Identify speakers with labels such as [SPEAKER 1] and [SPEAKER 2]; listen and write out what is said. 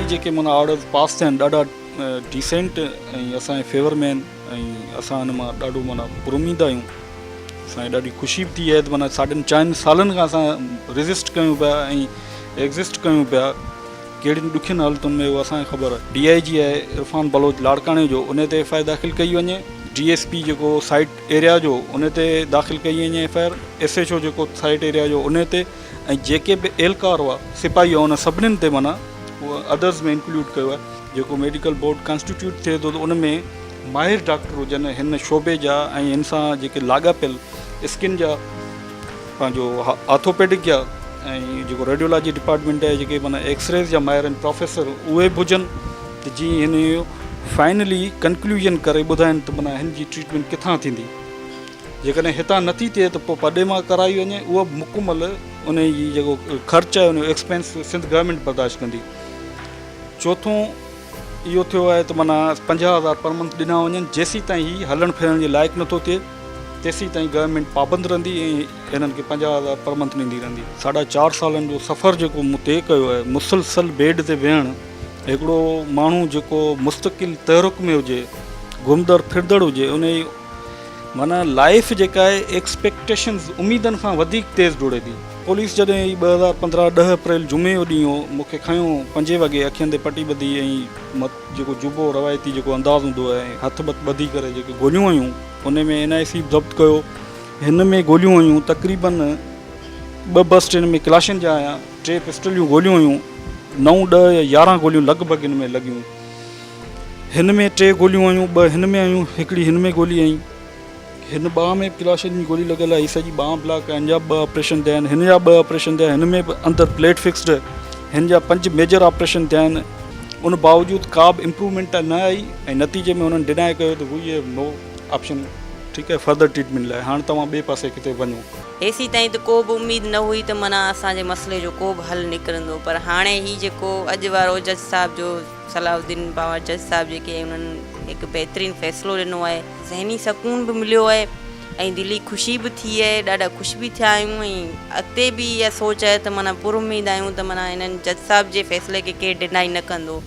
[SPEAKER 1] जेके माना orders pass थिया आहिनि ॾाढा डिसेंट ऐं असांजे फेवर में आहिनि ऐं असां हिन मां ॾाढो माना पुरुमीद आहियूं। असांखे ॾाढी ख़ुशी बि थी आहे त माना 4.5 सालनि खां असां रेज़िस्ट कयूं पिया ऐं एग्ज़िस्ट कयूं पिया कहिड़ियुनि ॾुखियुनि हालतुनि में उहो असांखे ख़बर आहे। DIG आहे इरफान बलोच लाड़काणे जो, उन ते FIR दाख़िल कई वञे। DSP जेको साइट एरिया जो उन ते दाख़िल कई वञे FIR। SHO जेको साइट एरिया जो उन ते, ऐं जेके बि एहलकार हुआ सिपाही हुआ उन सभिनीनि ते माना उहो अदर्स में इंक्लूड कयो आहे। जेको मेडिकल बोर्ड कॉन्स्टिट्यूट थिए थो त उन में माहिर डॉक्टर हुजनि हिन शोबे जा ऐं हिन सां जेके लाॻापियल स्किन जा पंहिंजो ऑर्थोपेडिक जा ऐं जेको रेडियोलॉजी डिपार्टमेंट आहे जेके माना एक्सरेज़ जा माहिर आहिनि प्रोफेसर उहे बि हुजनि त जीअं हिन जो फाइनली कंक्लूजन करे ॿुधाइनि त माना हिन जी ट्रीटमेंट किथां थींदी। जेकॾहिं हितां नथी थिए त पोइ पॾे मां कराई वञे उहा मुकमल उन जी जेको ख़र्चु आहे उन जो एक्सपेंस सिंध गवर्नमेंट बर्दाश्त कंदी। चोथों इहो थियो आहे त माना 50,000 पर मंथ ॾिना वञनि। जेसीं ताईं हीउ हलण फिरण जे लाइक़ु नथो थिए तेसीं ताईं गवर्नमेंट पाबंद रहंदी ऐं हिननि खे 50,000 पर मंथ ॾींदी रहंदी। 4.5 सालनि जो सफ़र जेको मूं तय कयो आहे, मुसलसल बेड ते वेहणु, हिकिड़ो माण्हू जेको मुस्तक़िल तहरुक में हुजे, घुमदड़ फिरदड़ हुजे, उन जी माना लाइफ जेका आहे एक्सपेक्टेशन्स उमेदनि खां वधीक तेज़ डोड़े थी। पुलिस जॾहिं 2015 10 अप्रैल जुमे जो ॾींहुं हो मूंखे खयो 5 वॻे अखियुनि ते पटी ॿधी ऐं जेको जुबो रवायती जेको अंदाज़ हूंदो आहे हथ ॿधी करे जेके गोलियूं हुयूं उन में NIC ज़ब्त कयो। हिन में गोलियूं हुयूं तक़रीबन 2 बस ट्रेन में क्लाशन जा आया, 3 पिस्टलियूं गोलियूं हुयूं, 9, 10 या 11 गोलियूं लॻभॻि हिन में लॻियूं। हिन में 3 गोलियूं हुयूं, 2 हिन में आयूं, हिकिड़ी हिन में गोली आई। हिन ॿाह में क्लाशन जी गोली लॻियल आहे, हीअ सॼी ॿाह ब्लॉक आहे, हिन जा 2 ऑपरेशन थिया आहिनि, हिन जा 2 ऑपरेशन थिया, हिन में बि अंदरि प्लेट फिक्सड, हिन जा 5 मेजर ऑपरेशन थिया आहिनि। उन बावजूदि का बि इम्प्रूवमेंट न आई ऐं नतीजे में हुननि डिनाए कयो त वी हैव नो ऑप्शन, ठीकु आहे, फर्दर ट्रीटमेंट लाइ। हाणे तव्हां ॿिए पासे किथे वञो।
[SPEAKER 2] हेसीं ताईं त को बि उमेद न हुई त माना असांजे मसइले जो को बि हल निकिरंदो, पर हाणे ही जेको अॼु वारो जज साहिब जो सलाउद्दीन पावर जज साहिब जेके उन्हनि हिकु बहितरीनु फ़ैसिलो ॾिनो आहे, ज़हनी सकून बि मिलियो आहे ऐं दिली ख़ुशी बि थी आहे, ॾाढा ख़ुशि बि थिया आहियूं ऐं अॻिते बि इहा सोच आहे त माना पुरुमीद आहियूं त माना हिननि जज साहिब जे फ़ैसिले खे केरु डिनाई न कंदो।